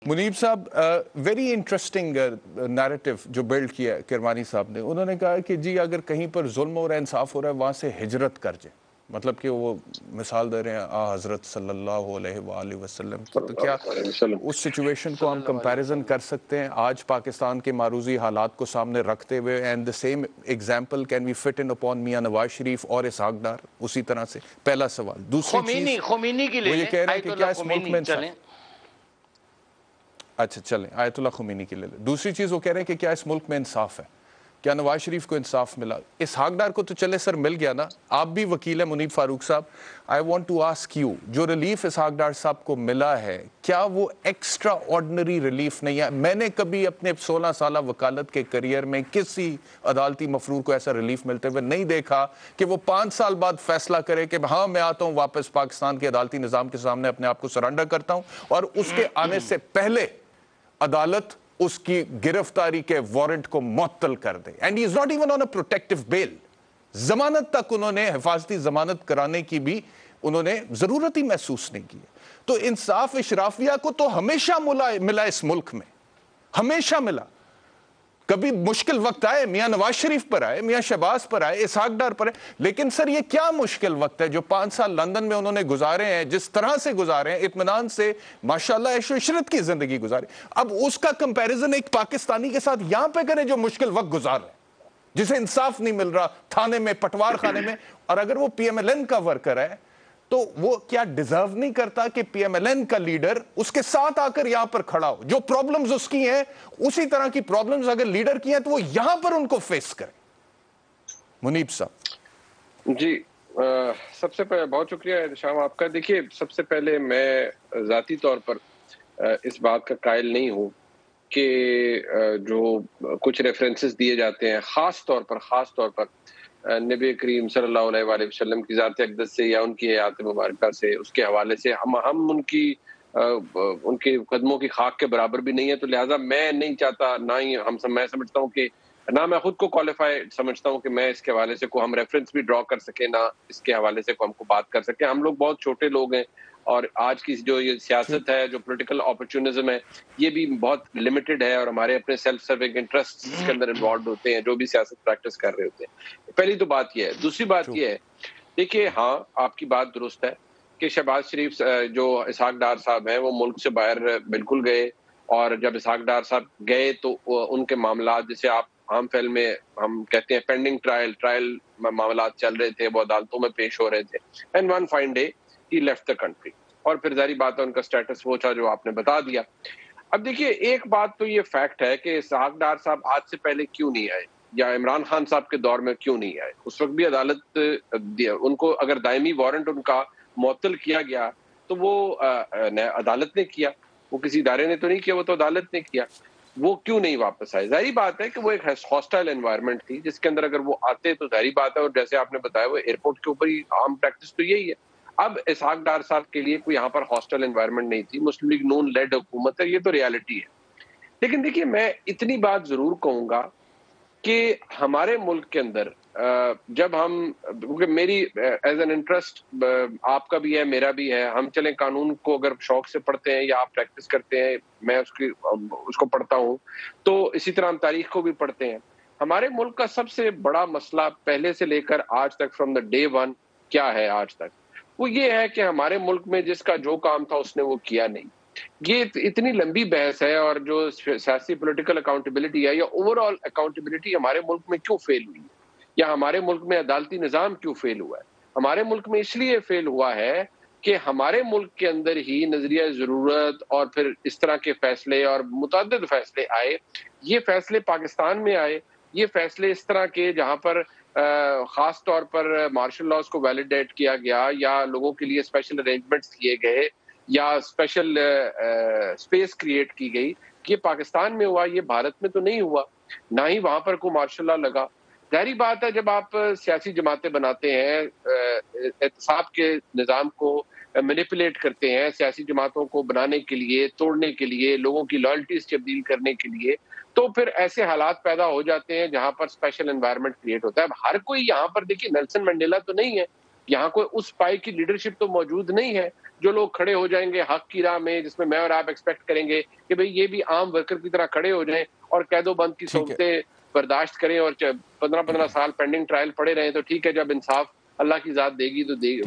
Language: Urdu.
منیب صاحب ویری انٹرسٹنگ نیریٹو جو بلڈ کیا کرمانی صاحب نے. انہوں نے کہا کہ جی اگر کہیں پر ظلم ہو رہا ہے انصاف ہو رہا ہے وہاں سے ہجرت کر جائیں. مطلب کہ وہ مثال دے رہے ہیں حضرت صلی اللہ علیہ وآلہ وسلم کی. تو کیا اس سچویشن کو ہم کمپیریزن کر سکتے ہیں آج پاکستان کے معروضی حالات کو سامنے رکھتے ہوئے, and the same example can we fit in upon Mian Nawaz شریف اور اسحاق ڈار اسی طرح سے؟ پہلا سوال. دوسری چیز خمینی کی وہ یہ کہہ رہے ہیں کہ کیا اس ملک میں چلیں. اچھا چلیں آیت اللہ خمینی کی لے لیں. دوسری چیز وہ کہہ رہے ہیں کہ کیا اس ملک میں انصاف ہے؟ کیا نواز شریف کو انصاف ملا؟ اسحاق ڈار کو تو چلے سر مل گیا نا, آپ بھی وکیل ہیں منیب فاروق صاحب. I want to ask you, جو ریلیف اسحاق ڈار صاحب کو ملا ہے کیا وہ ایکسٹرا آرڈنری ریلیف نہیں ہے؟ میں نے کبھی اپنے 16 سالہ وکالت کے کریئر میں کسی عدالتی مفرور کو ایسا ریلیف ملتے ہوئے نہیں دیکھا کہ وہ 5 سال بعد فیصلہ کرے کہ ہاں میں آتا ہوں واپس پاکستان کے عدالتی نظام کے سامنے اپنے آپ کو سرنڈر کرتا ہوں, اور اس کے آنے سے پہلے عدالت اس کی گرفتاری کے وارنٹ کو معطل کر دے. And he is not even on a protective bail. ضمانت تک انہوں نے, حفاظتی ضمانت کرانے کی بھی انہوں نے ضرورت ہی محسوس نہیں کی. تو انصاف اشرافیہ کو تو ہمیشہ ملا اس ملک میں, ہمیشہ ملا. کبھی مشکل وقت آئے میاں نواز شریف پر آئے, میاں شہباز پر آئے, اسحاق ڈار پر آئے, لیکن سر یہ کیا مشکل وقت ہے جو 5 سال لندن میں انہوں نے گزارے ہیں, جس طرح سے گزارے ہیں, اطمینان سے ماشاءاللہ عیش و عشرت کی زندگی گزاری. اب اس کا کمپیریزن ایک پاکستانی کے ساتھ یہاں پہ کریں جو مشکل وقت گزار رہے ہیں, جسے انصاف نہیں مل رہا تھانے میں, پٹوار خانے میں, اور اگر وہ پی ایم ایل این کا ورکر ہے تو وہ کیا ڈیزرو نہیں کرتا کہ پی ایم ایل این کا لیڈر اس کے ساتھ آ کر یہاں پر کھڑا ہو؟ جو پرابلمز اس کی ہیں اسی طرح کی پرابلمز اگر لیڈر کی ہیں تو وہ یہاں پر ان کو فیس کرے. منیب صاحب جی, سب سے پہلے بہت شکریہ شام آپ کا. دیکھیے سب سے پہلے میں ذاتی طور پر اس بات کا قائل نہیں ہوں کہ جو کچھ ریفرنسز دیے جاتے ہیں خاص طور پر نبی کریم صلی اللہ علیہ وآلہ وسلم کی ذات اقدس سے یا ان کی حیات مبارکہ سے, اس کے حوالے سے ہم ان کے قدموں کی خاک کے برابر بھی نہیں ہے. تو لہٰذا میں نہیں چاہتا, نہ ہی میں سمجھتا ہوں کہ نہ میں خود کو کوالیفائی سمجھتا ہوں کہ میں اس کے حوالے سے ہم ریفرنس بھی ڈرا کر سکیں, نہ اس کے حوالے سے ہم کو بات کر سکیں. ہم لوگ بہت چھوٹے لوگ ہیں, اور آج کی جو یہ سیاست ہے, جو پولیٹیکل اپرچونزم ہے, یہ بھی بہت لمیٹڈ ہے, اور ہمارے اپنے سیلف سرونگ انٹرسٹ اس کے اندر انوالوڈ ہوتے ہیں جو بھی سیاست پریکٹس کر رہے ہوتے ہیں. پہلی تو بات یہ ہے. دوسری بات یہ ہے, دیکھیے ہاں آپ کی بات درست ہے کہ شہباز شریف جو اسحاق ڈار صاحب ہیں وہ ملک سے باہر بالکل گئے, اور جب اسحاق ڈار صاحب گئے تو ان کے معاملات, جسے آپ عام فعل میں ہم کہتے ہیں پینڈنگ ٹرائل معاملات چل رہے تھے, وہ عدالتوں میں پیش ہو رہے تھے, and one fine day he left the country. اور پھر ظاہری بات ہے ان کا سٹیٹس وہ تھا جو آپ نے بتا دیا. اب دیکھیے ایک بات تو یہ فیکٹ ہے کہ اسحاق ڈار صاحب آج سے پہلے کیوں نہیں آئے, یا عمران خان صاحب کے دور میں کیوں نہیں آئے. اس وقت بھی عدالت ان کو اگر دائمی وارنٹ ان کا معطل کیا گیا تو وہ عدالت نے کیا, وہ کسی ادارے نے تو نہیں کیا, وہ تو عدالت نے کیا. وہ کیوں نہیں واپس آئے؟ ظاہری بات ہے کہ وہ ایک ہاسٹائل انوائرمنٹ تھی جس کے اندر اگر وہ آتے تو ظاہری بات ہے, اور جیسے آپ نے بتایا وہ ایئرپورٹ کے اوپر ہی عام پریکٹس تو یہی ہے. اب اسحاق ڈار صاحب کے لیے کوئی یہاں پر ہاسٹل انوائرمنٹ نہیں تھی, مسلم لیگ نون لیڈ حکومت ہے, یہ تو ریالٹی ہے. لیکن دیکھیے میں اتنی بات ضرور کہوں گا کہ ہمارے ملک کے اندر جب ہم, کیونکہ میری ایز این انٹرسٹ آپ کا بھی ہے میرا بھی ہے, ہم چلیں قانون کو اگر شوق سے پڑھتے ہیں یا آپ پریکٹس کرتے ہیں, میں اس کو پڑھتا ہوں, تو اسی طرح ہم تاریخ کو بھی پڑھتے ہیں. ہمارے ملک کا سب سے بڑا مسئلہ پہلے سے لے کر آج تک فرام دا ڈے ون کیا ہے آج تک, وہ یہ ہے کہ ہمارے ملک میں جس کا جو کام تھا اس نے وہ کیا نہیں. یہ اتنی لمبی بحث ہے, اور جو سیاسی پولیٹیکل اکاؤنٹیبلٹی ہے یا اوور آل اکاؤنٹیبلٹی ہمارے ملک میں کیوں فیل ہوئی ہے, یا ہمارے ملک میں عدالتی نظام کیوں فیل ہوا ہے. ہمارے ملک میں اس لیے فیل ہوا ہے کہ ہمارے ملک کے اندر ہی نظریہ ضرورت اور پھر اس طرح کے فیصلے اور متعدد فیصلے آئے. یہ فیصلے پاکستان میں آئے, یہ فیصلے اس طرح کے جہاں پر خاص طور پر مارشل لاز کو ویلیڈیٹ کیا گیا, یا لوگوں کے لیے اسپیشل ارینجمنٹس کیے گئے, یا اسپیشل اسپیس کریٹ کی گئی. یہ پاکستان میں ہوا, یہ بھارت میں تو نہیں ہوا, نہ ہی وہاں پر کوئی مارشل لا لگا. ظاہری بات ہے جب آپ سیاسی جماعتیں بناتے ہیں, احتساب کے نظام کو مینیپولیٹ کرتے ہیں, سیاسی جماعتوں کو بنانے کے لیے, توڑنے کے لیے, لوگوں کی لائلٹیز تبدیل کرنے کے لیے, تو پھر ایسے حالات پیدا ہو جاتے ہیں جہاں پر اسپیشل انوائرمنٹ کریٹ ہوتا ہے. اب ہر کوئی یہاں پر دیکھیے نیلسن منڈیلا تو نہیں ہے, یہاں کوئی اس پائے کی لیڈرشپ تو موجود نہیں ہے جو لوگ کھڑے ہو جائیں گے حق کی راہ میں، جس میں میں اور آپ ایکسپیکٹ کریں گے کہ بھئی یہ بھی عام ورکر کی طرح کھڑے ہو جائیں اور قید و بند کی صورتیں برداشت کریں اور 15 سال پینڈنگ ٹرائل پڑے رہیں، تو ٹھیک ہے، جب انصاف اللہ کی ذات دے گی تو دے گی.